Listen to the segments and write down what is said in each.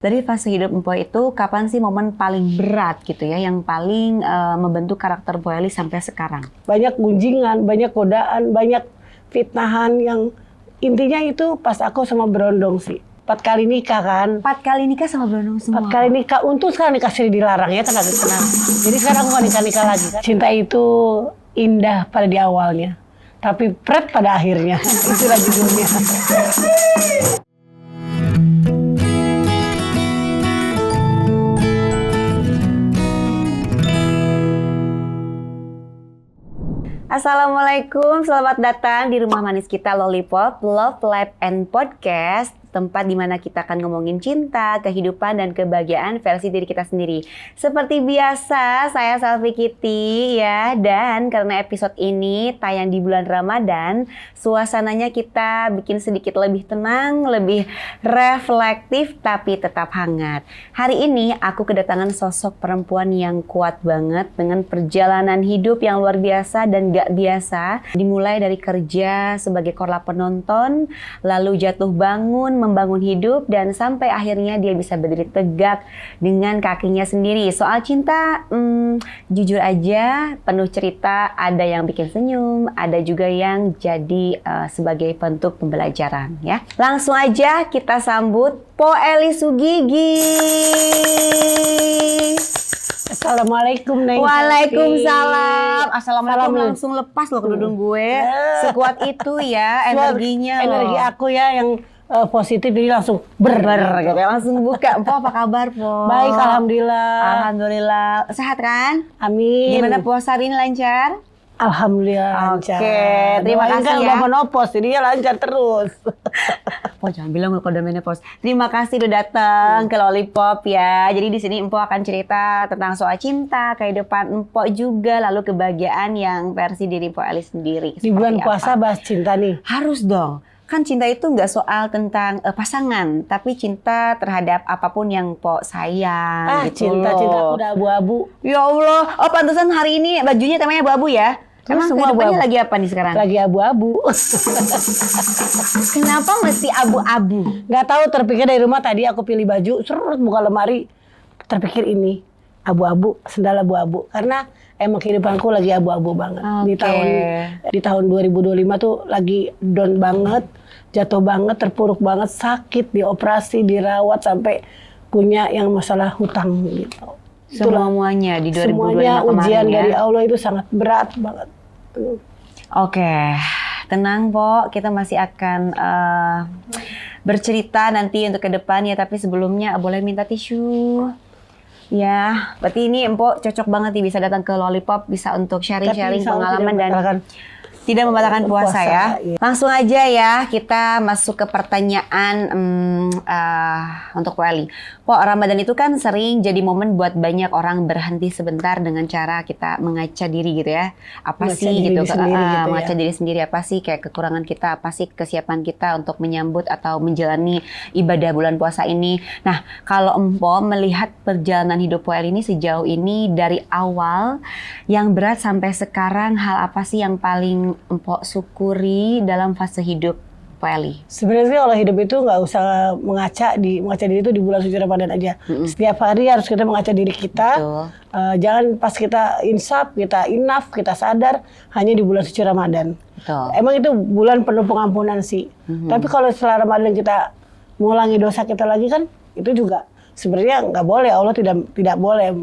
Dari fase hidup Empo itu, kapan sih momen paling berat gitu ya, yang paling membentuk karakter Mpo Eli sampai sekarang? Banyak gunjingan, banyak godaan, banyak fitnahan yang intinya itu pas aku sama Berondong sih. 4 kali nikah kan. 4 kali nikah sama Berondong semua? 4 kali nikah, untung sekarang nikah siri dilarang ya, karena kenal. Jadi sekarang aku gak nikah-nikah lagi kan. Cinta itu indah pada di awalnya, tapi pret pada akhirnya. Itulah judulnya. Assalamualaikum, selamat datang di rumah manis kita Lollipop, Love, Life, and Podcast. Tempat di mana kita akan ngomongin cinta, kehidupan, dan kebahagiaan versi diri kita sendiri. Seperti biasa, saya Selvi Kitty ya. Dan karena episode ini tayang di bulan Ramadan, suasananya kita bikin sedikit lebih tenang, lebih reflektif, tapi tetap hangat. Hari ini aku kedatangan sosok perempuan yang kuat banget dengan perjalanan hidup yang luar biasa dan gak biasa. Dimulai dari kerja sebagai korlap penonton, lalu jatuh bangun, membangun hidup, dan sampai akhirnya dia bisa berdiri tegak dengan kakinya sendiri. Soal cinta, jujur aja penuh cerita, ada yang bikin senyum, ada juga yang jadi sebagai bentuk pembelajaran ya. Langsung aja kita sambut Mpo Eli Sugigi. Assalamualaikum Neng. Waalaikumsalam. Assalamualaikum. Langsung lepas loh kerudung gue. Sekuat itu ya energinya. Energi aku ya yang positif, jadi langsung ber gitu. Langsung buka. Mpo, apa kabar, Po? Baik, alhamdulillah. Alhamdulillah. Sehat kan? Amin. Gimana puasa hari ini, lancar? Alhamdulillah lancar. Oke, terima kasih kan ya. udah menopause, jadinya lancar terus. Oh, jangan bilang kalau udah menopause. Terima kasih udah datang ke Lollipop ya. Jadi di sini Empo akan cerita tentang soal cinta, kehidupan Empo juga, lalu kebahagiaan yang versi diri Mpo Eli sendiri. Di bulan puasa bahas cinta nih. Harus dong. Kan cinta itu nggak soal tentang pasangan, tapi cinta terhadap apapun yang Mpo sayang. Gitu cinta udah abu-abu. Ya Allah, oh pantesan hari ini bajunya temanya abu-abu ya? Emang semua kehidupannya abu-abu. lagi apa nih sekarang? Lagi abu-abu. Kenapa mesti abu-abu? Gak tahu, terpikir dari rumah tadi aku pilih baju, serut buka lemari, terpikir ini abu-abu, sendal abu-abu, karena emang kehidupanku lagi abu-abu banget. Di tahun 2025 tuh lagi down banget, jatuh banget, terpuruk banget, sakit, dioperasi, dirawat, sampai punya yang masalah hutang gitu. Semuanya di 2025 semuanya kemarin ujian ya. dari Allah itu sangat berat banget. Oke, tenang Po, kita masih akan bercerita nanti untuk ke depannya, tapi sebelumnya boleh minta tisu. Ya, berarti ini Empo cocok banget nih bisa datang ke Lollipop, bisa untuk sharing-sharing pengalaman dan tidak membatalkan puasa ya. Iya. Langsung aja ya, kita masuk ke pertanyaan untuk Mpo Eli. Po, Ramadan itu kan sering jadi momen buat banyak orang berhenti sebentar dengan cara kita mengaca diri gitu ya. Apa mengaca sih diri gitu, sendiri mengaca ya. diri sendiri, apa sih kayak kekurangan kita, apa sih kesiapan kita untuk menyambut atau menjalani ibadah bulan puasa ini. Nah, kalau Empo melihat perjalanan hidup Mpo Eli ini sejauh ini dari awal yang berat sampai sekarang, hal apa sih yang paling Empo syukuri dalam fase hidup Mpo Eli? Sebenarnya kalau hidup itu nggak usah mengaca diri itu di bulan suci Ramadan aja. Setiap hari harus kita mengaca diri kita. Jangan pas kita insaf, kita inaf, kita sadar hanya di bulan suci Ramadan. Betul. Emang itu bulan penuh pengampunan sih. Tapi kalau setelah Ramadan kita mengulangi dosa kita lagi kan, itu juga sebenarnya nggak boleh. Allah tidak boleh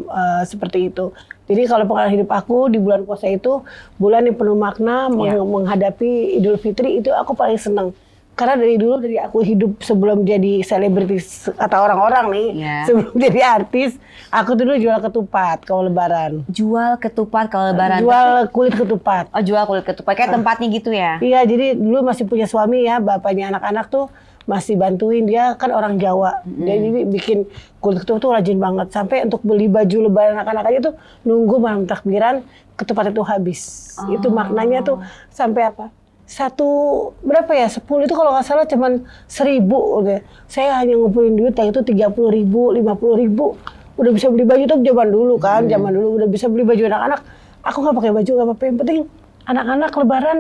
seperti itu. Jadi kalau pengalaman hidup aku di bulan puasa itu bulan yang penuh makna, menghadapi Idul Fitri itu aku paling senang. Karena dari aku hidup sebelum jadi selebritis kata orang-orang nih, sebelum jadi artis, aku tuh dulu jual ketupat kalau Lebaran. Jual ketupat kalau Lebaran? Jual kulit ketupat. Oh, jual kulit ketupat, kayak tempatnya gitu ya? Iya, jadi dulu masih punya suami ya, bapaknya anak-anak tuh masih bantuin, dia kan orang Jawa. Dia jadi bikin kulit ketupat tuh rajin banget. Sampai untuk beli baju Lebaran anak-anak aja tuh nunggu malam takbiran ketupat itu habis. Itu maknanya tuh sampai apa? 10 itu kalau nggak salah cuman 1.000 udah. Saya hanya ngumpulin duit yang itu 30.000, 50.000. Udah bisa beli baju tuh zaman dulu kan, zaman dulu udah bisa beli baju anak-anak. Aku nggak pakai baju, nggak apa-apa. Yang penting anak-anak Lebaran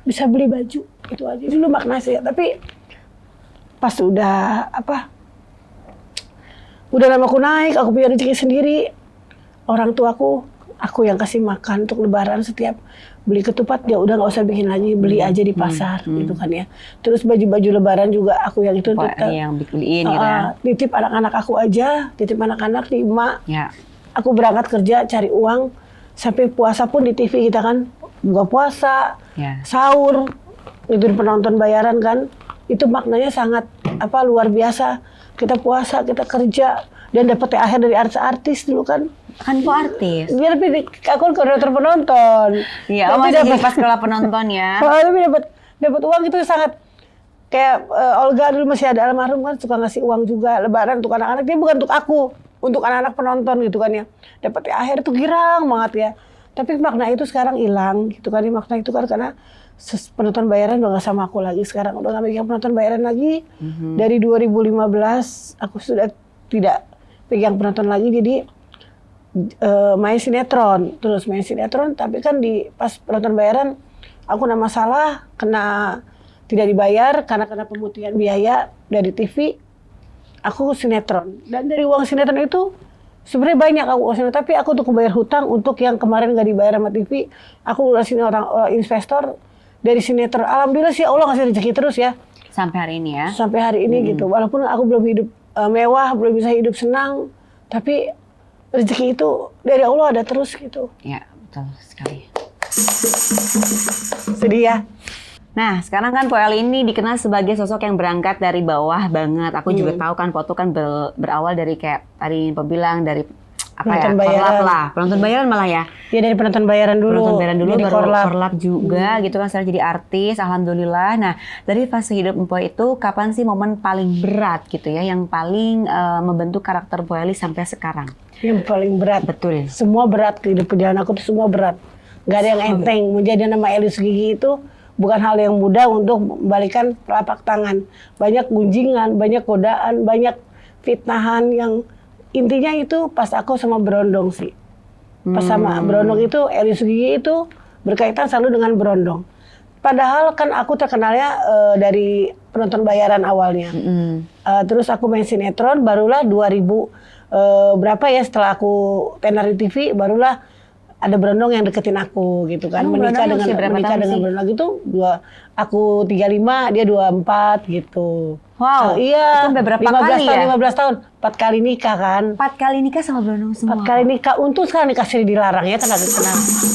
bisa beli baju. Itu aja dulu makna saya. Tapi pas udah Udah lama aku naik, aku punya rezeki sendiri. Orang tuaku, aku yang kasih makan untuk lebaran setiap beli ketupat ya udah nggak usah bikin lagi, beli aja di pasar gitu kan ya. Terus baju-baju lebaran juga aku yang itu yang beliin gitu ya. Titip anak-anak aku aja, titip anak-anak di emak. Ya. Aku berangkat kerja cari uang sampai puasa pun di TV kita kan buka puasa, sahur itu penonton bayaran kan. Itu maknanya sangat luar biasa. Kita puasa, kita kerja dan dapat THR dari artis-artis dulu kan. Kan kok artis? Iya, tapi aku koordinator penonton. Iya, masih pas sekolah penonton ya. Tapi dapat uang itu sangat kayak Olga dulu masih ada almarhum kan suka ngasih uang juga lebaran untuk anak-anak. Dia bukan untuk aku, untuk anak-anak penonton gitu kan ya. Dapat THR itu girang banget ya. Tapi makna itu sekarang hilang gitu kan. Makna itu kan karena penonton bayaran udah nggak sama aku lagi sekarang. Udah nggak pegang penonton bayaran lagi. Dari 2015 aku sudah tidak pegang penonton lagi, jadi main sinetron, terus main sinetron, tapi kan di pas penonton bayaran aku kena masalah, tidak dibayar karena pemutihan biaya dari TV, aku sinetron. Dan dari uang sinetron itu sebenarnya banyak aku uang sinetron, tapi aku untuk bayar hutang untuk yang kemarin nggak dibayar sama TV, aku lunasin orang investor dari sinetron. Alhamdulillah sih Allah ngasih rezeki terus ya. Sampai hari ini ya? Sampai hari ini gitu, walaupun aku belum hidup mewah, belum bisa hidup senang, tapi rezeki itu dari Allah ada terus gitu. Ya, betul sekali. Sedih ya. Nah, sekarang kan Po Eli ini dikenal sebagai sosok yang berangkat dari bawah banget. Aku juga tahu kan Po tuh kan berawal dari kayak tadi bilang dari penonton bayaran lah, penonton bayaran malah ya. Iya, dari penonton bayaran dulu. Penonton bayaran dulu jadi baru korlap juga gitu kan, sekarang jadi artis, alhamdulillah. Nah, dari fase hidup Po itu kapan sih momen paling berat gitu ya, yang paling membentuk karakter Po Eli sampai sekarang? Yang paling berat. Betul. Semua berat, hidup perjalanan aku tuh semua berat. Gak ada yang enteng. Menjadi nama Eli Sugigi itu bukan hal yang mudah untuk membalikan telapak tangan. Banyak gunjingan, banyak godaan, banyak fitnahan yang intinya itu pas aku sama Berondong sih. Pas sama Berondong itu, Eli Sugigi itu berkaitan selalu dengan Berondong. Padahal kan aku terkenalnya dari penonton bayaran awalnya. Terus aku main sinetron, barulah 2000 berapa ya setelah aku tenar di TV, barulah ada Berondong yang deketin aku gitu kan. Menikah dengan Berondong itu aku 35, dia 24 gitu. Wow, iya. Itu udah berapa kali ya? 15 tahun, 4 kali nikah kan. 4 kali nikah sama Berondong semua? 4 kali nikah, untung sekarang nikah siri dilarang ya, kenapa?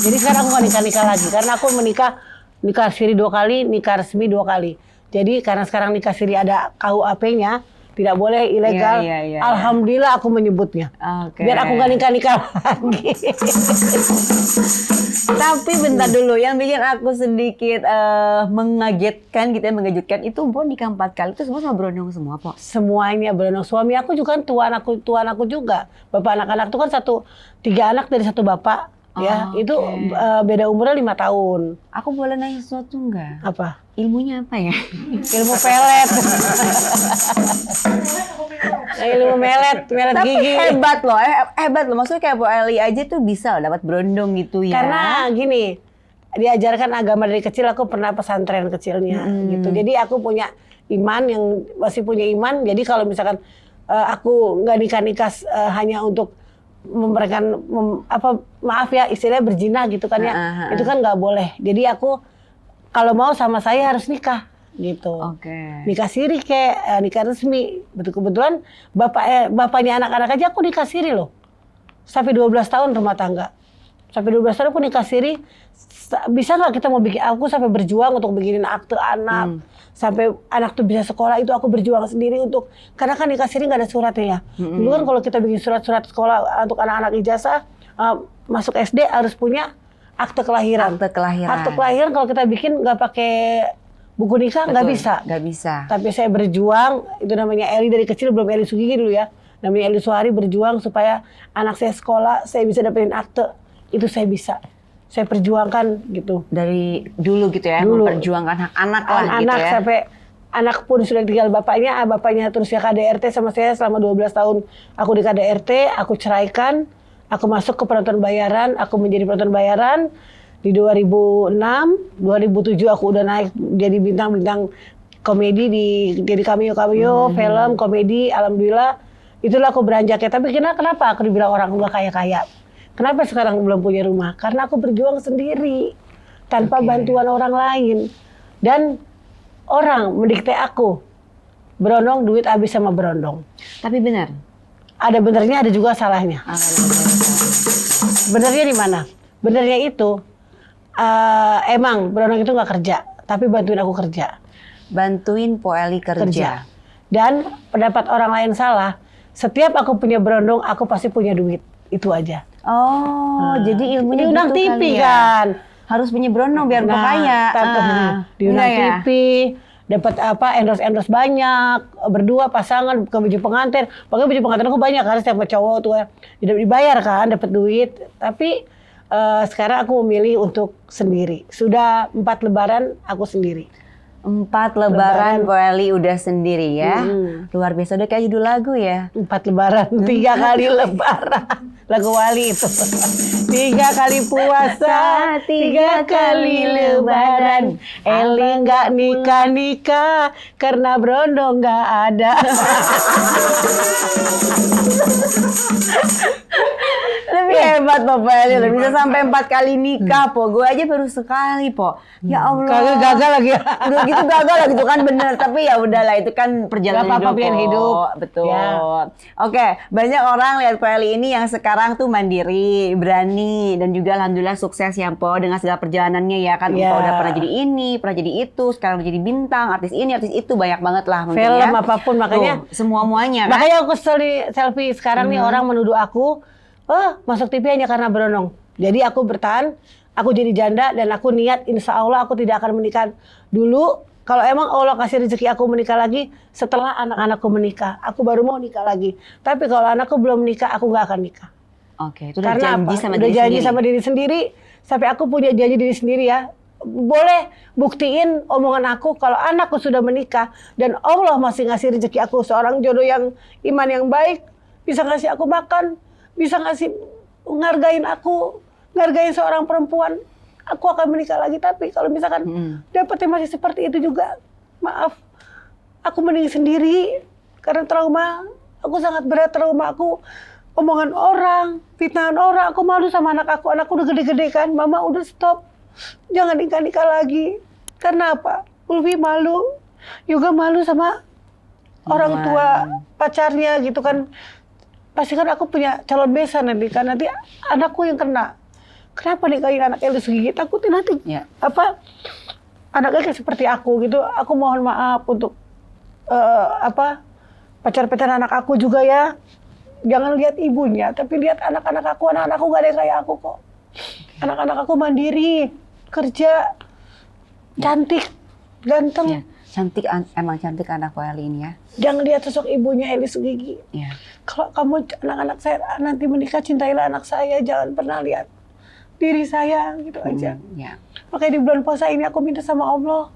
Jadi sekarang aku gak nikah-nikah lagi, karena aku nikah siri 2 kali, nikah resmi 2 kali. Jadi karena sekarang nikah siri ada KUHP-nya, tidak boleh ilegal. Alhamdulillah aku menyebutnya. Biar aku gak nikah-nikah lagi. Tapi bentar dulu, yang bikin aku sedikit mengagetkan gitu ya, mengejutkan itu Po nikah 4 kali itu semua sama Berondong semua Po? Semuanya Berondong. Suami aku juga kan tuan aku juga. Bapak anak-anak itu kan 3 anak dari 1 bapak. Ya, itu beda umurnya 5 tahun. Aku boleh nanya sesuatu nggak? Apa? Ilmunya apa ya? Ilmu pelet. Ilmu melet gigi. Hebat loh, hebat loh. Maksudnya kayak Po Eli aja tuh bisa loh dapat Berondong gitu ya. Karena gini, diajarkan agama dari kecil, aku pernah pesantren kecilnya gitu. Jadi aku punya iman, yang masih punya iman. Jadi kalau misalkan aku nggak nikah hanya untuk memberikan maaf ya istilahnya berzina gitu kan ya, itu kan nggak boleh. Jadi aku kalau mau sama saya harus nikah gitu. Nikah siri kayak nikah resmi. Kebetulan bapaknya anak-anak aja aku nikah siri loh. Sampai 12 tahun rumah tangga. Sampai 12 tahun aku nikah siri. Bisa nggak kita mau bikin, aku sampai berjuang untuk bikinin akte anak. Sampai anak tuh bisa sekolah, itu aku berjuang sendiri untuk, karena kan nikah siri nggak ada suratnya ya. Dulu kan kalau kita bikin surat-surat sekolah untuk anak-anak ijazah, masuk SD harus punya akte kelahiran. Akte kelahiran kalau kita bikin nggak pakai buku nikah nggak bisa. Tapi saya berjuang, itu namanya Eli dari kecil, belum Eli Sugigi dulu ya. Namanya Eli Suhari, berjuang supaya anak saya sekolah, saya bisa dapetin akte. Itu saya bisa. Saya perjuangkan gitu. Dari dulu gitu ya, memperjuangkan hak anak lah gitu ya. Sampai anak pun sudah tinggal bapaknya terus ya KDRT sama saya selama 12 tahun. Aku di KDRT, aku ceraikan, aku masuk ke penonton bayaran, aku menjadi penonton bayaran. Di 2006, 2007 aku udah naik jadi bintang-bintang komedi jadi cameo film, komedi, alhamdulillah. Itulah aku beranjaknya. Tapi kenapa aku dibilang orang tua kaya-kaya? Kenapa sekarang belum punya rumah? Karena aku berjuang sendiri tanpa bantuan orang lain. Dan orang mendikte aku. Berondong duit habis sama berondong. Tapi benar. Ada benernya, ada juga salahnya. Benernya di mana? Benernya itu emang berondong itu nggak kerja, tapi bantuin aku kerja. Bantuin Po Eli kerja. Dan pendapat orang lain salah. Setiap aku punya berondong, aku pasti punya duit. Itu aja. Oh, jadi ilmunya diundang gitu TV kali ya. kan. Harus punya berondong biar kaya. Diundang ya? TV, dapat endorse banyak, berdua pasangan, bukan baju pengantin. Pakai baju pengantin aku banyak kan, setiap cowok tuh dibayar kan, dapat duit. Tapi sekarang aku memilih untuk sendiri. Sudah 4 lebaran aku sendiri. 4 lebaran Po Eli udah sendiri ya. Luar biasa, udah kayak judul lagu ya. 4 lebaran, 3 kali lebaran. Lagu Wali itu. 3 kali puasa, 3 kali lebaran. Eli nggak nikah karena berondong nggak ada. Lebih hebat Po Eli, bisa sampai 4 kali nikah Po. Gue aja baru sekali Po. Ya Allah. Kagak gagal lagi. Udah gitu gagal lagi tuh kan bener. Tapi ya udahlah itu kan perjalanan hidup. pilihan hidup. Betul. Ya. Oke, banyak orang lihat Po Eli ini yang sekarang tuh mandiri, berani, dan juga alhamdulillah sukses ya Po dengan segala perjalanannya ya kan. Ya. Po udah pernah jadi ini, pernah jadi itu, sekarang udah jadi bintang, artis ini, artis itu, banyak banget lah mungkin Film ya. apapun makanya. Semua-muanya kan. Makanya aku kesel di selfie sekarang nih orang menuduh aku, masuk TV hanya karena berondong. Jadi aku bertahan, aku jadi janda dan aku niat insya Allah aku tidak akan menikah dulu. Kalau emang Allah kasih rezeki aku menikah lagi setelah anak-anakku menikah, aku baru mau nikah lagi. Tapi kalau anakku belum menikah, aku nggak akan nikah. Oke, itu udah Karena janji apa? sama Udah diri janji sendiri. sama diri sendiri. Sampai aku punya janji diri sendiri ya. Boleh buktiin omongan aku kalau anakku sudah menikah dan Allah masih ngasih rezeki aku seorang jodoh yang iman yang baik, bisa ngasih aku makan, bisa ngasih ngargain aku, ngargain seorang perempuan, aku akan menikah lagi. Tapi kalau misalkan dapetnya masih seperti itu juga, maaf, aku mending sendiri karena trauma. Aku sangat berat trauma aku. Omongan orang, fitnahan orang, aku malu sama anakku udah gede-gede kan, mama udah stop, jangan nikah-nikah lagi. Karena apa? Ulfi malu, juga malu sama orang tua pacarnya gitu kan. Pasti kan aku punya calon besan nanti kan, nanti anakku yang kena. Kenapa nikahin anak Eli Sugigi? Takutin nanti anaknya kayak seperti aku gitu. Aku mohon maaf untuk pacar-pacar anak aku juga ya. Jangan lihat ibunya, tapi lihat anak-anak aku. Anak-anakku gak ada yang kayak aku kok. Anak-anak aku mandiri, kerja, cantik, ganteng. Ya, cantik, emang cantik anak Po Eli ini ya. Jangan lihat sosok ibunya Eli Sugigi. Ya. Kalau kamu anak-anak saya nanti menikah, cintailah anak saya. Jangan pernah lihat diri saya gitu aja. Ya. Makanya di bulan puasa ini aku minta sama Allah.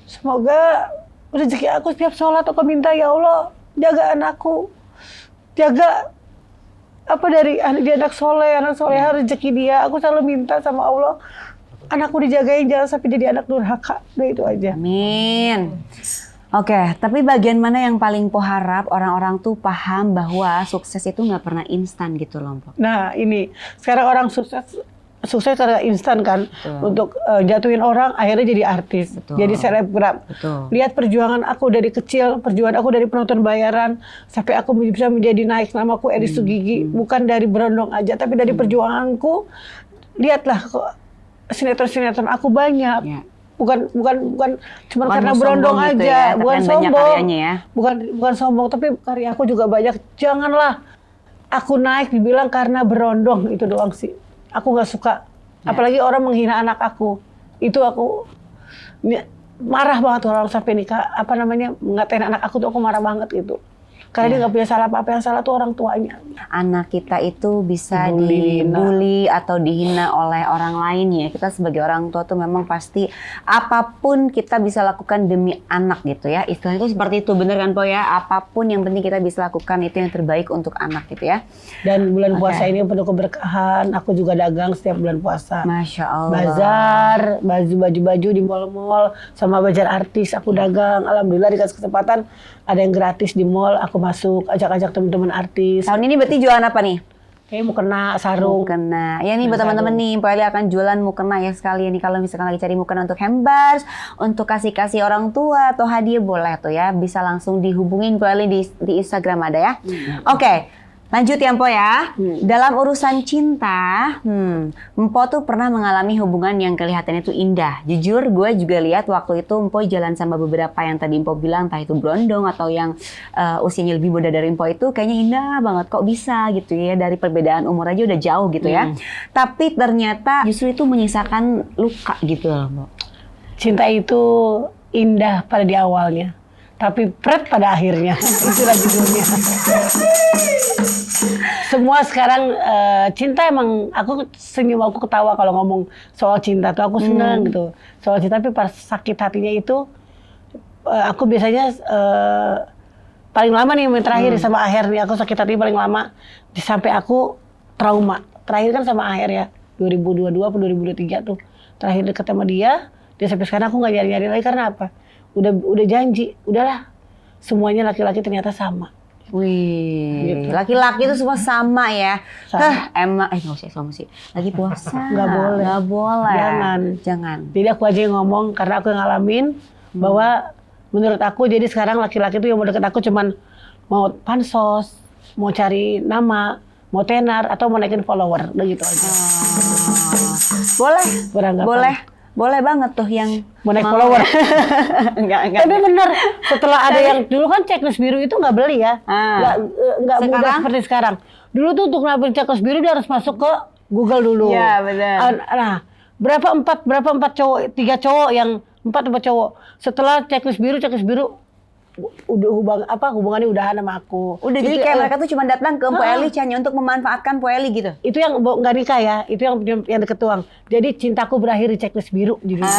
Semoga rezeki aku setiap sholat aku minta, ya Allah, jaga anakku. Jaga dari anak soleh rezeki dia. Aku selalu minta sama Allah, anakku dijagain jangan sampai jadi anak durhaka. Udah itu aja. Amin. Oke, tapi bagian mana yang paling Po harap orang-orang tuh paham bahwa sukses itu nggak pernah instan gitu loh Po? Nah ini sekarang orang sukses karena instan kan. Betul. Untuk jatuhin orang akhirnya jadi artis. Betul. Jadi selebgram. Betul. Lihat perjuangan aku dari kecil, perjuangan aku dari penonton bayaran sampai aku bisa menjadi naik namaku Eli Sugigi, bukan dari berondong aja tapi dari perjuanganku. Lihatlah kok sinetron aku banyak. Ya. Bukan cuma karena sombong berondong gitu aja, ya, tapi bukan banyak sombong. karyanya ya. Bukan sombong, tapi karya aku juga banyak. Janganlah aku naik dibilang karena berondong, itu doang sih. Aku nggak suka. Ya. Apalagi orang menghina anak aku. Itu aku marah banget orang sampai nikah ngatain anak aku tuh, aku marah banget gitu. Karena dia nggak punya salah apa-apa, yang salah tuh orang tuanya. Anak kita itu bisa Dibully, dibully atau dihina oleh orang lain ya. Kita sebagai orang tua tuh memang pasti apapun kita bisa lakukan demi anak gitu ya. Istilahnya itu seperti itu, bener kan Po ya? Apapun yang penting kita bisa lakukan itu yang terbaik untuk anak gitu ya. Dan bulan puasa ini penuh keberkahan. Aku juga dagang setiap bulan puasa. Masya Allah. Bazar, baju-baju di mall-mall, sama bazar artis aku dagang. Alhamdulillah dikasih kesempatan ada yang gratis di mall, aku aku masuk, ajak-ajak teman-teman artis. Tahun ini berarti jualan apa nih? Kayak mau kena sarung. Mukena. Ya nih buat teman-teman nih, Mbak Eli akan jualan mukena ya sekalian nih kalau misalkan lagi cari mukena untuk hampers, untuk kasih-kasih orang tua atau hadiah boleh tuh ya. Bisa langsung dihubungin Mbak Eli di Instagram ada ya. Oke. Lanjut ya Mpo ya. Dalam urusan cinta, Mpo tuh pernah mengalami hubungan yang kelihatannya tuh indah. Jujur gue juga lihat waktu itu Mpo jalan sama beberapa yang tadi Mpo bilang, entah itu blondong atau yang usianya lebih muda dari Mpo itu kayaknya indah banget. Kok bisa gitu ya, dari perbedaan umur aja udah jauh gitu ya. Tapi ternyata justru itu menyisakan luka gitu loh Mpo. Cinta itu indah pada di awalnya, tapi pret pada akhirnya. Itulah judulnya. Semua sekarang cinta emang aku senyum, aku ketawa kalau ngomong soal cinta tuh aku senang gitu. Soal cinta, tapi pas sakit hatinya itu aku biasanya paling lama nih yang terakhir sama Aher nih, aku sakit hati paling lama sampai aku trauma. Terakhir kan sama Aher ya 2022 atau 2023 tuh terakhir deket sama dia sampai sekarang aku nggak nyari-nyari lagi karena apa? Udah janji, udahlah semuanya laki-laki ternyata sama. Wih, Gitu. laki-laki itu semua sama ya. Sama. Emang, nggak usah sih. Lagi puasa. Nggak boleh. Nggak boleh. Jangan. Jadi aku aja yang ngomong karena aku yang ngalamin bahwa menurut aku jadi sekarang laki-laki itu yang mau deket aku cuman mau pansos, mau cari nama, mau tenar atau mau naikin follower, udah gitu aja. Boleh. Beranggapan. Boleh banget tuh yang Mau naik follower. Enggak. Tapi bener, setelah ada yang dulu kan checklist biru itu nggak beli ya, nggak mudah Sekarang? seperti sekarang. Dulu tuh untuk ngambil checklist biru dia harus masuk ke Google dulu. Iya, benar. Nah, berapa empat cowok, 3 cowok yang 4 cowok. Setelah checklist biru udah hubungannya udahan sama aku. Udah jadi kayak mereka tuh cuma datang ke Mpo Eli hanya untuk memanfaatkan Mpo Eli gitu. Itu yang nggak nikah ya, itu yang deket doang. Jadi cintaku berakhir di checklist biru judulnya.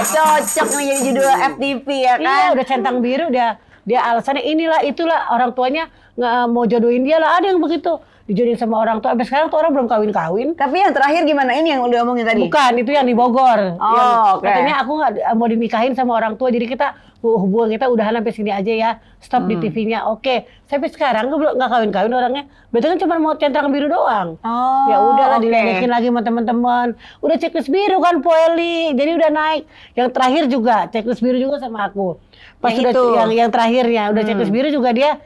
Cocok nih jadi judul FTV ya kan? Iya, udah centang biru dia alasannya inilah itulah, orang tuanya nggak mau jodohin dia lah, ada yang begitu dijodohin sama orang tua. Sampai sekarang tuh orang belum kawin. Tapi yang terakhir gimana? Ini yang udah ngomongin tadi? Bukan, itu yang di Bogor. Oh, oke. Katanya aku nggak mau dinikahin sama orang tua, jadi kita hubungan kita udahan sampai sini aja ya, stop di TV-nya. Oke, sampai sekarang gue belum nggak kawin orangnya. Betul kan cuma mau centang biru doang. Oh, Ya udahlah, oke. diledekin lagi sama teman-teman. Udah checklist biru kan Po Eli, jadi udah naik. Yang terakhir juga checklist biru juga sama aku. Pas Yang udah itu? yang terakhirnya udah checklist biru juga dia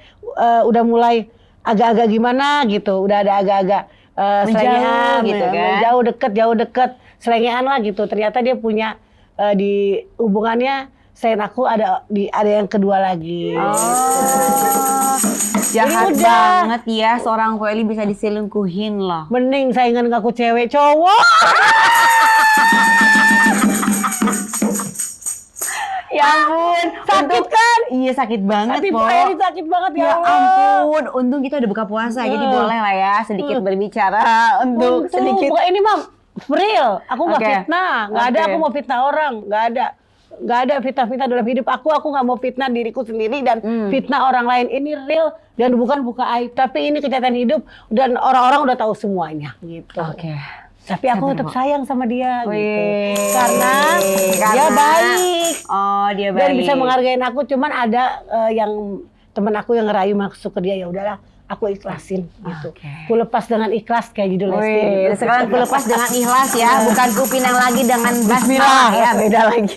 udah mulai agak-agak gimana gitu, udah ada agak-agak selengean gitu kan? jauh deket selengean lah gitu. Ternyata dia punya di hubungannya selain aku ada yang kedua lagi. Jahat Jadi udah. banget ya seorang Mpo Eli bisa diselingkuhin loh. Mending saingan ngaku cewek cowok. Ya ampun, Sakit kan? Iya sakit banget Hati Po. Po Eli sakit banget Ya Allah. ampun, untung kita udah buka puasa, jadi boleh lah ya sedikit berbicara untuk Untung, sedikit. bukan ini mah real. Aku nggak Oke. fitnah, nggak ada Oke. aku mau fitnah orang, nggak ada fitnah-fitnah dalam hidup aku nggak mau fitnah diriku sendiri dan fitnah orang lain. Ini real dan bukan buka aib, tapi ini kenyataan hidup dan orang-orang udah tahu semuanya gitu. Oke. Tapi aku tetap sayang sama dia gitu. Wih. Karena dia baik. Oh, dia baik. Dan bisa menghargain aku. Cuman ada yang teman aku yang ngerayu masuk ke dia, ya udahlah aku ikhlasin gitu. Oke. Ku lepas dengan ikhlas kayak judul Wih, Lesti. sekarang ku lepas dengan ikhlas ya, bukan ku pinang lagi dengan basmalah Bismillah. ya, beda lagi.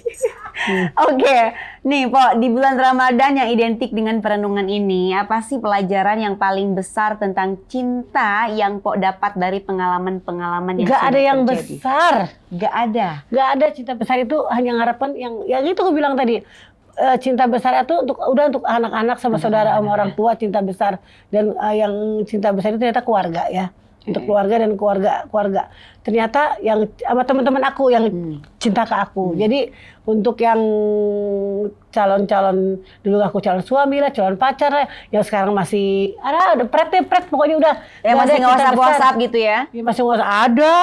Oke, nih Po, di bulan Ramadan yang identik dengan perenungan ini, apa sih pelajaran yang paling besar tentang cinta yang Po dapat dari pengalaman-pengalaman yang Gak sudah ada yang terjadi? besar. Gak ada. Gak ada cinta besar itu hanya harapan yang itu aku bilang tadi. Cinta besar itu untuk anak-anak sama saudara sama orang tua, cinta besar. Dan yang cinta besar itu ternyata keluarga ya. Untuk keluarga dan keluarga. Ternyata yang sama teman-teman aku yang cinta ke aku. Jadi untuk yang calon-calon, dulu aku calon suami lah, calon pacar lah, yang sekarang masih ada pret pokoknya udah. Yang nggak masih ada cinta besar. WhatsApp gitu ya? Ya, masih WhatsApp ada.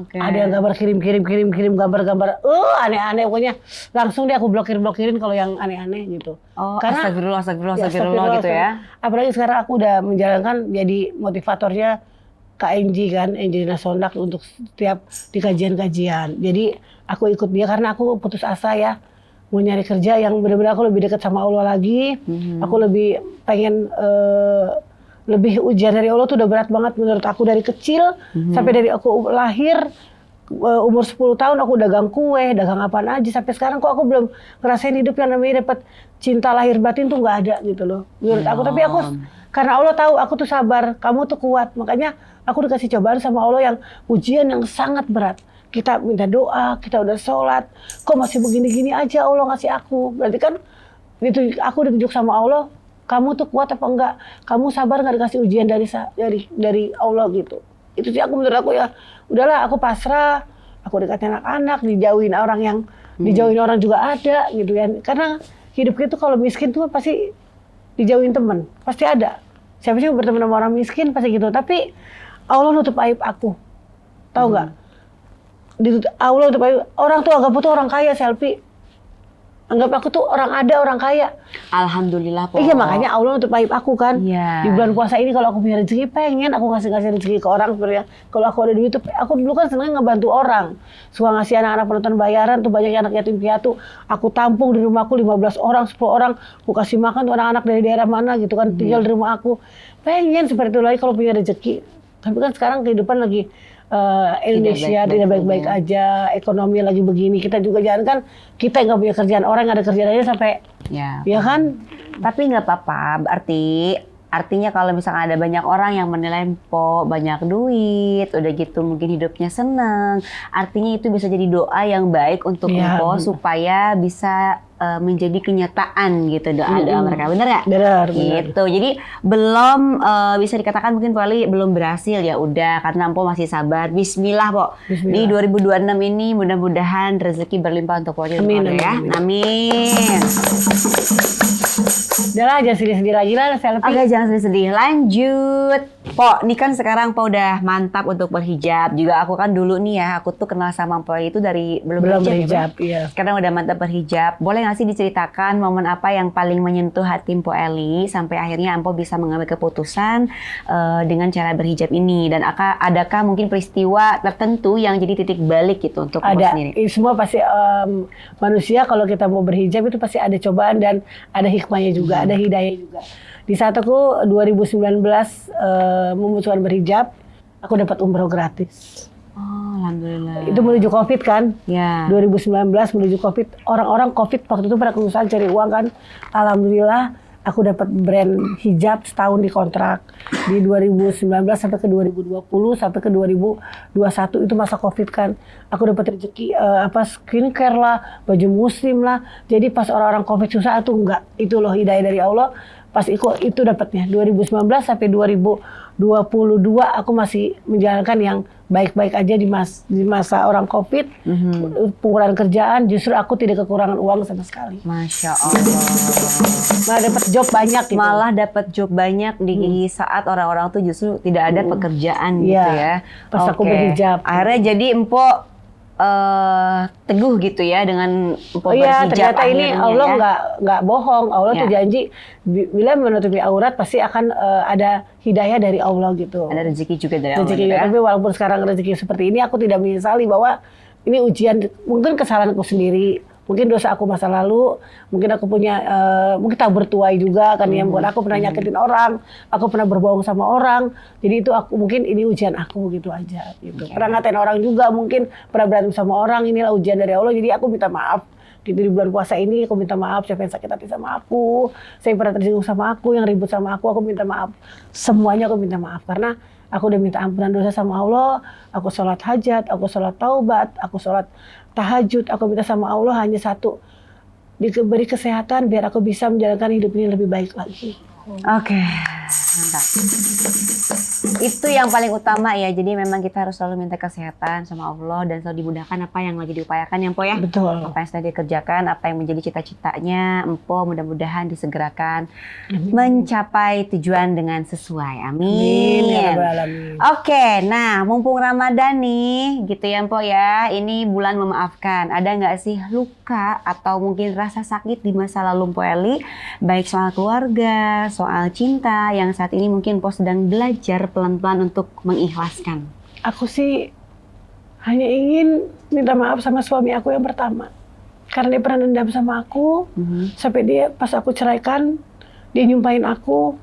Oke. Ada yang gambar kirim gambar-gambar aneh-aneh, pokoknya langsung deh aku blokirin kalau yang aneh-aneh gitu. Oh, Karena astagfirullah gitu ya. apalagi sekarang aku udah menjalankan jadi motivatornya KNJ kan, Angelina Sondak untuk setiap di kajian-kajian. Jadi aku ikut dia karena aku putus asa ya. mau nyari kerja yang benar-benar aku lebih dekat sama Allah lagi. Aku lebih pengen lebih ujian dari Allah tuh udah berat banget menurut aku dari kecil sampai dari aku lahir. Umur 10 tahun aku dagang kue, dagang apaan aja. Sampai sekarang kok aku belum ngerasain hidup yang namanya dapat cinta lahir batin tuh nggak ada gitu loh. Menurut aku, tapi aku karena Allah tahu aku tuh sabar, kamu tuh kuat. Makanya aku dikasih cobaan sama Allah yang ujian yang sangat berat. Kita minta doa, kita udah sholat, kok masih begini-gini aja Allah ngasih aku. Berarti kan itu aku ditunjuk sama Allah, kamu tuh kuat apa enggak? Kamu sabar nggak dikasih ujian dari Allah gitu. Itu sih aku menurut aku ya, udahlah aku pasrah, aku deketin anak-anak, dijauhin orang yang dijauhin orang juga ada gitu ya. Karena hidup itu kalau miskin tuh pasti dijauhin teman, pasti ada. Siapa sih berteman sama orang miskin pasti gitu. Tapi Allah nutup aib aku, tahu nggak? Allah nutup aib. Orang tuh anggap tuh orang kaya, Selfie. Anggap aku tuh orang ada, orang kaya. Alhamdulillah po. Iya makanya Allah nutup aib aku kan. Iya. Di bulan puasa ini kalau aku punya rezeki pengen aku ngasih rezeki ke orang sebenarnya. Kalau aku ada duit tuh aku dulu kan senang ngebantu orang. Suka ngasih anak-anak penonton bayaran tuh banyak anak yatim piatu. Aku tampung di rumahku 15 orang, 10 orang. Aku kasih makan tuh anak-anak dari daerah mana gitu kan tinggal di rumah aku. Pengen seperti itu lagi kalau punya rezeki. Tapi kan sekarang kehidupan lagi Indonesia tidak baik-baik aja, ekonomi lagi begini, kita juga jangan kan kita nggak punya kerjaan, orang nggak ada kerjaan aja sampai ya kan. Tapi nggak apa-apa, artinya kalau misalkan ada banyak orang yang menilai po banyak duit, udah gitu mungkin hidupnya seneng, artinya itu bisa jadi doa yang baik untuk po supaya bisa menjadi kenyataan gitu doa-doa mereka, bener nggak? Benar. Gitu. Jadi belum bisa dikatakan mungkin Poli belum berhasil ya udah karena Po masih sabar. Bismillah Po. Di 2026 ini mudah-mudahan rezeki berlimpah untuk Poli ya. Amin. Udahlah jangan sedih-sedih lagi lah Selfie. Oke jangan sedih-sedih. Lanjut. Po, ini kan sekarang Po udah mantap untuk berhijab. Juga aku kan dulu nih ya, aku tuh kenal sama Po itu dari belum berhijab. Iya. Sekarang udah mantap berhijab. Boleh nggak sih diceritakan momen apa yang paling menyentuh hati Po Eli sampai akhirnya Ampo bisa mengambil keputusan dengan cara berhijab ini? Dan adakah mungkin peristiwa tertentu yang jadi titik balik gitu untuk Po sendiri? Ada. Semua pasti manusia kalau kita mau berhijab itu pasti ada cobaan dan ada hikmahnya juga, ada hidayah juga. Di saat aku 2019 memutuskan berhijab, aku dapat umroh gratis. Oh, alhamdulillah. Itu menuju Covid kan? Ya. 2019 menuju Covid. Orang-orang Covid waktu itu pada kesusahan cari uang kan. Alhamdulillah aku dapat brand hijab setahun di kontrak. Di 2019 sampai ke 2020 sampai ke 2021 itu masa Covid kan. Aku dapat rezeki skincare lah, baju muslim lah. Jadi pas orang-orang Covid susah tuh enggak. Itu loh hidayah dari Allah. Pas itu dapatnya 2019 sampai 2022 aku masih menjalankan yang baik-baik aja di masa orang Covid. Pengurangan kerjaan, justru aku tidak kekurangan uang sama sekali. Masya Allah. Malah dapat job banyak gitu. Malah dapat job banyak di saat orang-orang tuh justru tidak ada pekerjaan gitu ya. Pas aku berhijab. Akhirnya jadi Empo teguh gitu ya dengan Empo berhijab. Ternyata ini Allah ya. nggak bohong. Allah tuh janji bila menutupi aurat pasti akan ada hidayah dari Allah gitu. Ada rezeki juga dari Allah. Gitu ya. Tapi walaupun sekarang rezeki seperti ini, aku tidak menyesali bahwa ini ujian, mungkin kesalahanku sendiri. Mungkin dosa aku masa lalu, mungkin aku punya, mungkin tak bertuai juga kan yang buat aku pernah nyakitin orang, aku pernah berbohong sama orang, jadi itu aku mungkin ini ujian aku gitu aja. Gitu. Pernah ngatain orang juga, mungkin pernah berantem sama orang, inilah ujian dari Allah, jadi aku minta maaf. Gitu, di bulan puasa ini aku minta maaf siapa yang sakit hati sama aku, saya pernah tersinggung sama aku, yang ribut sama aku minta maaf. Semuanya aku minta maaf karena aku udah minta ampunan dosa sama Allah, aku sholat hajat, aku sholat taubat, aku sholat tahajud, aku minta sama Allah hanya satu, diberi kesehatan biar aku bisa menjalankan hidup ini lebih baik lagi. Oke, mantap. Itu yang paling utama ya. Jadi memang kita harus selalu minta kesehatan sama Allah dan selalu dimudahkan apa yang lagi diupayakan ya Empo ya. Betul. Apa yang sedang dikerjakan, apa yang menjadi cita-citanya Empo mudah-mudahan disegerakan mencapai tujuan dengan sesuai. Amin. Ya Rabbal Alamin. Oke, nah mumpung Ramadan nih gitu ya Empo ya. Ini bulan memaafkan. Ada nggak sih luka atau mungkin rasa sakit di masa lalu Empo Eli, baik soal keluarga, soal cinta yang saat ini mungkin Po sedang belajar pelan-pelan untuk mengikhlaskan? Aku sih hanya ingin minta maaf sama suami aku yang pertama. Karena dia pernah dendam sama aku, sampai dia pas aku ceraikan, dia nyumpahin aku,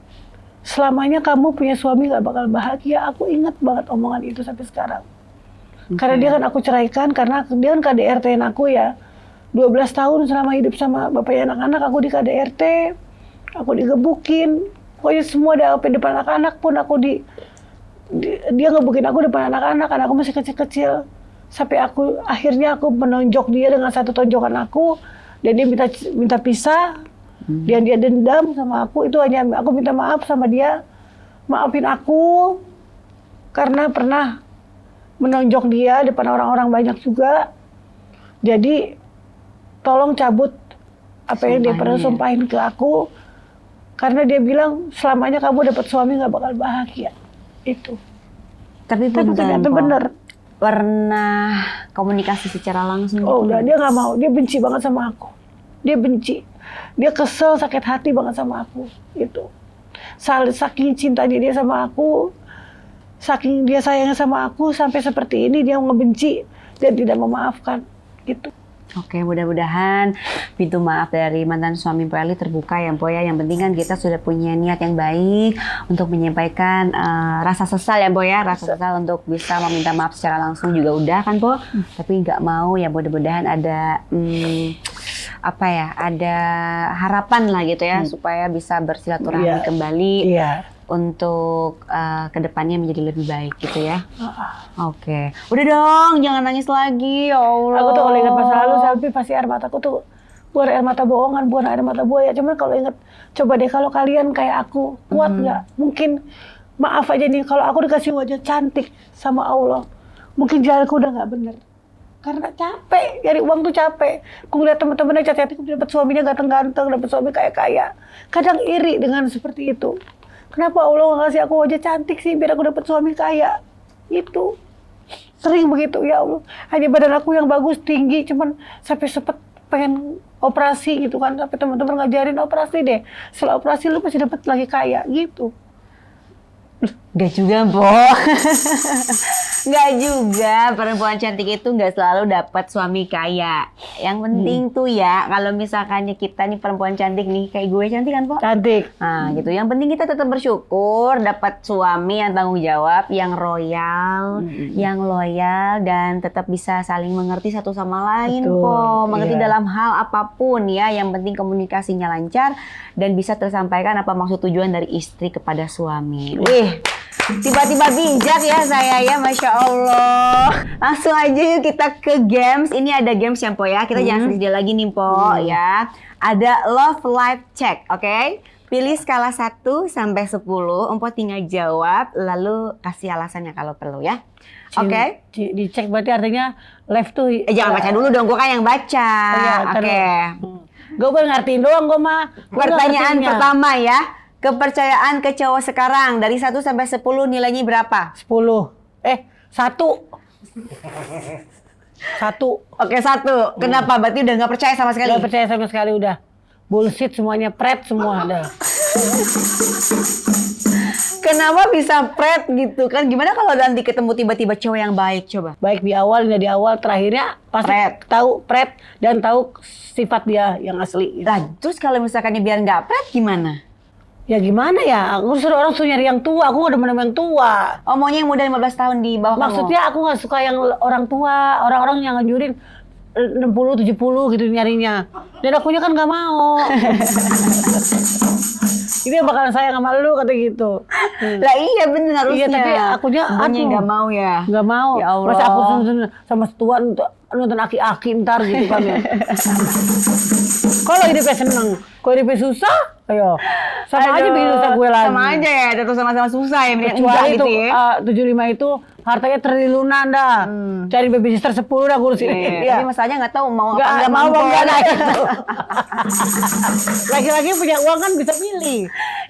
selamanya kamu punya suami gak bakal bahagia. Aku ingat banget omongan itu sampai sekarang. Karena dia kan aku ceraikan, karena dia kan KDRT-in aku ya. 12 tahun selama hidup sama bapaknya anak-anak, aku di KDRT, aku digebukin. Pokoknya semua di depan anak-anak pun aku dia ngebukin aku depan anak-anak, karena aku masih kecil-kecil. Sampai akhirnya aku menonjok dia dengan satu tonjokan aku, dan dia minta pisah. Dan dia dendam sama aku, itu hanya aku minta maaf sama dia. Maafin aku, karena pernah menonjok dia depan orang-orang banyak juga. Jadi tolong cabut apa yang dia pernah sumpahin ke aku. Karena dia bilang selamanya kamu dapat suami gak bakal bahagia. Itu. Tapi ternyata bener. Pernah komunikasi secara langsung? Oh enggak, dia gak mau. Dia benci banget sama aku. Dia benci. Dia kesel, sakit hati banget sama aku. Itu. Saking cintanya dia sama aku, saking dia sayangnya sama aku, sampai seperti ini dia ngebenci dan tidak memaafkan. Gitu. Oke, mudah-mudahan pintu maaf dari mantan suami Mpo Eli terbuka ya Mpo ya. Yang penting kan kita sudah punya niat yang baik untuk menyampaikan rasa sesal ya Mpo ya. Rasa sesal untuk bisa meminta maaf secara langsung juga udah kan Mpo. Tapi nggak mau ya, mudah-mudahan ada ada harapan lah gitu ya. Supaya bisa bersilaturahmi kembali. Untuk kedepannya menjadi lebih baik gitu ya. Oke. Udah dong, jangan nangis lagi, ya Allah. Aku tuh kalau ingat masa lalu, Selvi pasti air mataku tuh bukan air mata bohongan, bukan air mata buaya. Cuman kalau ingat, coba deh kalau kalian kayak aku, kuat nggak? Mungkin, maaf aja nih, kalau aku dikasih wajah cantik sama Allah, mungkin jalanku udah nggak bener. Karena capek, cari uang tuh capek. Aku ngeliat teman-temannya cantik, dapat suaminya ganteng-ganteng, dapat suami kaya-kaya. Kadang iri dengan seperti itu. Kenapa Allah nggak kasih aku wajah cantik sih biar aku dapat suami kaya? Itu sering begitu ya Allah. Hanya badan aku yang bagus tinggi, cuman sampai sempet pengen operasi gitu kan. Sampai teman-teman ngajarin operasi deh. Setelah operasi lu pasti dapat lagi kaya gitu. Gak juga, Mpo. Gak juga. Perempuan cantik itu gak selalu dapat suami kaya. Yang penting tuh ya, kalau misalkan kita nih perempuan cantik nih, kayak gue cantik kan, Po? Cantik. Nah, gitu. Yang penting kita tetap bersyukur dapat suami yang tanggung jawab, yang royal, yang loyal, dan tetap bisa saling mengerti satu sama lain, Po. Mengerti dalam hal apapun ya. Yang penting komunikasinya lancar dan bisa tersampaikan apa maksud tujuan dari istri kepada suami. Wih. Tiba-tiba bijak ya saya ya, Masya Allah. Langsung aja yuk kita ke games. Ini ada games ya, Po ya. Kita jangan sedih lagi nih, Po ya. Ada love life check, oke? Pilih skala 1 sampai 10. Empo tinggal jawab, lalu kasih alasannya kalau perlu ya. Oke? Dicek berarti artinya live tuh. Jangan baca dulu dong, gue kan yang baca. Oke. Gue baru ngertiin doang, gue mah. Pertanyaan pertama ya. Kepercayaan ke cowok sekarang dari 1 sampai 10 nilainya berapa? 10. 1. 1. Oke, 1. Kenapa? Berarti udah nggak percaya sama sekali? Nggak percaya sama sekali udah. Bullshit semuanya, pret semua ada. Kenapa bisa pret gitu kan? Gimana kalau nanti ketemu tiba-tiba cowok yang baik, coba? Baik di awal, nggak di awal, terakhirnya pasti tahu pret dan tahu sifat dia yang asli. Lah, terus kalau misalkan biar nggak pret gimana? Ya gimana ya? Aku suruh orang suruh nyari yang tua, aku nggak demen yang tua. Oh, maunya yang muda 15 tahun di bawah Maksudnya aku nggak suka yang orang tua, orang-orang yang ngajurin 60, 70 gitu nyarinya. Dan akunya kan nggak mau. Ini bakalan sayang sama lu, kata gitu. Lah iya bener harusnya. Iya, tapi akunya nggak mau ya. Nggak mau. Ya Allah. Masa aku sama setua nonton aki-aki ntar gitu kan ya. Kalau hidupnya seneng, kalau hidupnya susah, ayo. Sama aja bikin susah gue lagi. Sama aja ya, tetap sama-sama susah ya. Kecuali itu, gitu ya. 75 itu hartanya triliunan dah. Cari babysitter 10 dah ngurusin. Tapi masalahnya nggak tahu mau apa nggak mau nggak itu. Laki-laki punya uang kan bisa pilih.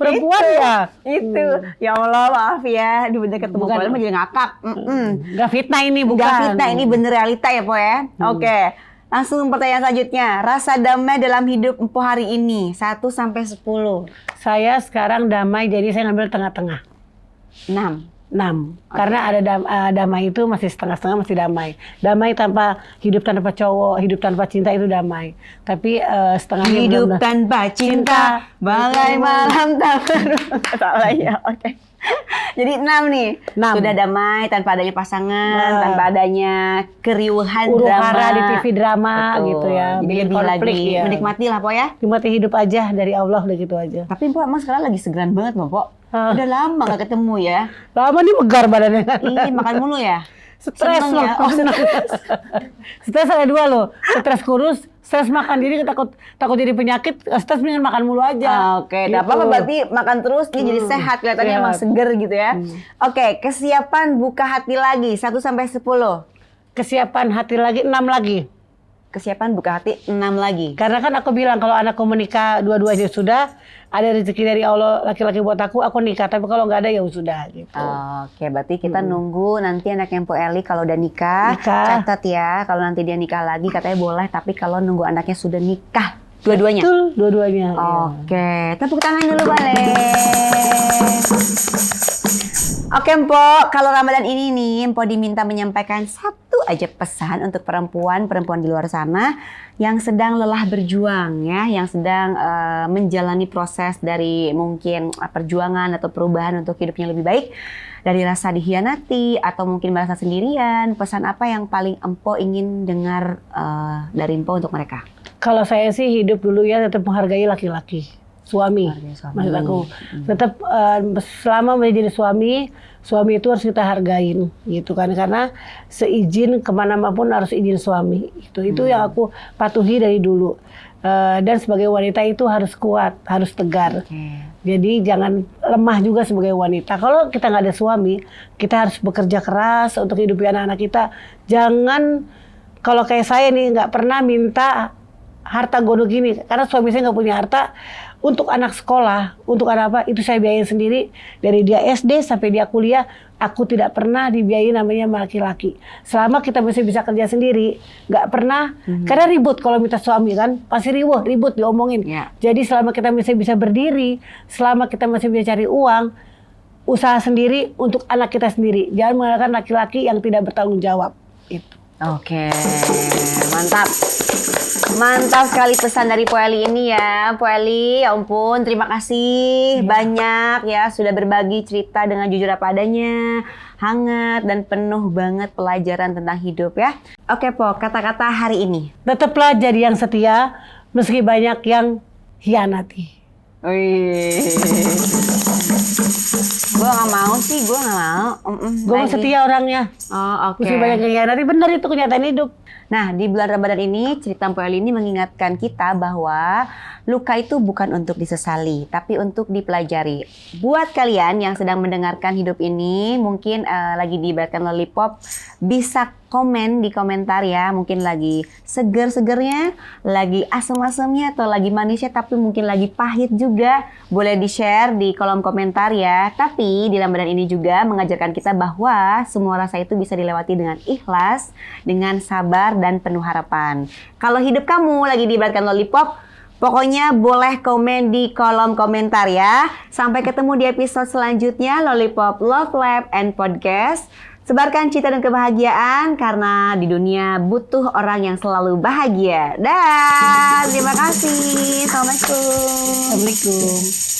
Perempuan ya. Itu. Ya Allah, maaf ya. Aduh, bener ketemu kalian jadi ngakak. Nggak fitnah ini, bukan. Nggak fitnah, ini bener realita ya, Po ya. Oke. Langsung pertanyaan selanjutnya. Rasa damai dalam hidup Empo hari ini 1 sampai 10. Saya sekarang damai, jadi saya ngambil tengah-tengah. 6. 6. Karena ada damai itu masih setengah-setengah, masih damai. Damai tanpa hidup tanpa cowok, hidup tanpa cinta itu damai. Tapi setengahnya Hidup belum. tanpa cinta, bagai malam tak salah ya, oke. Jadi 6 nih, 6. sudah damai tanpa adanya pasangan, tanpa adanya keriuhan Huru-hara drama. di TV drama. Betul. Gitu ya. Jadi Bikin lebih konflik, lagi ya. menikmati lah, Po ya. Nikmati hidup aja dari Allah, udah gitu aja. Tapi Mpok emang sekarang lagi segeran banget loh, Po. Udah lama gak ketemu ya. Lama nih megar badannya. Ih, makan mulu ya. Stres Seneng loh. ya? Oh, stres. Stres ada 2 loh. Stres kurus, stres makan. Jadi takut jadi penyakit, stres mendingan makan mulu aja. Oke, Gitu. tidak apa-apa, berarti makan terus nih jadi sehat, kelihatannya Sehat. emang seger gitu ya. Oke, kesiapan buka hati lagi 1 sampai 10. Kesiapan hati lagi 6 lagi. Kesiapan buka hati 6 lagi. Karena kan aku bilang kalau anakku menikah dua-duanya sudah, ada rezeki dari Allah laki-laki buat aku nikah. Tapi kalau nggak ada ya sudah gitu. Oke, berarti kita nunggu nanti anaknya Mpok Eli kalau udah nikah. Catat ya, kalau nanti dia nikah lagi katanya boleh, tapi kalau nunggu anaknya sudah nikah dua-duanya. Betul, dua-duanya. Oke, tepuk tangan dulu balik. Oke Mpok, kalau Ramadan ini nih Mpok diminta menyampaikan satu aja pesan untuk perempuan di luar sana yang sedang lelah berjuang ya, yang sedang menjalani proses dari mungkin perjuangan atau perubahan untuk hidupnya lebih baik, dari rasa dihianati atau mungkin merasa sendirian. Pesan apa yang paling Mpok ingin dengar dari Mpok untuk mereka? Kalau saya sih hidup dulu ya tetap menghargai laki-laki. Suami, maksud aku tetap selama menjadi suami itu harus kita hargain gitu kan, karena seizin kemana-mana pun harus izin suami. Itu yang aku patuhi dari dulu. Dan sebagai wanita itu harus kuat, harus tegar. Jadi jangan lemah juga sebagai wanita. Kalau kita nggak ada suami, kita harus bekerja keras untuk hidupi anak-anak kita. Jangan kalau kayak saya nih nggak pernah minta harta gono gini, karena suami saya nggak punya harta. Untuk anak sekolah, untuk anak apa, itu saya biayain sendiri. Dari dia SD sampai dia kuliah, aku tidak pernah dibiayain namanya sama laki-laki. Selama kita masih bisa kerja sendiri, nggak pernah. Karena ribut kalau minta suami kan, pasti ribut diomongin. Jadi selama kita masih bisa berdiri, selama kita masih bisa cari uang, usaha sendiri untuk anak kita sendiri. Jangan mengandalkan laki-laki yang tidak bertanggung jawab. Itu. Oke, mantap. Mantap sekali pesan dari Po Eli ini ya. Po Eli, ya ampun, terima kasih banyak ya sudah berbagi cerita dengan jujur apa adanya, hangat dan penuh banget pelajaran tentang hidup ya. Oke Po, kata-kata hari ini. Tetaplah jadi yang setia meski banyak yang hianati. Gue gak mau sih, gue gak mau. Gue setia orangnya. Oh, oke. Meski banyak yang hianati, benar itu kenyataan hidup. Nah, di bulan Ramadan ini, cerita Mpok Eli ini mengingatkan kita bahwa luka itu bukan untuk disesali, tapi untuk dipelajari. Buat kalian yang sedang mendengarkan hidup ini, mungkin lagi diibaratkan lollipop, bisa komen di komentar ya. Mungkin lagi seger-segernya, lagi asem-asemnya, atau lagi manisnya, tapi mungkin lagi pahit juga. Boleh di-share di kolom komentar ya. Tapi di Ramadan ini juga mengajarkan kita bahwa semua rasa itu bisa dilewati dengan ikhlas, dengan sabar, dan penuh harapan. Kalau hidup kamu lagi diibaratkan lollipop, pokoknya boleh komen di kolom komentar ya. Sampai ketemu di episode selanjutnya Lollipop Love Lab and Podcast. Sebarkan cita dan kebahagiaan karena di dunia butuh orang yang selalu bahagia. Dah, terima kasih. Assalamualaikum. Assalamualaikum.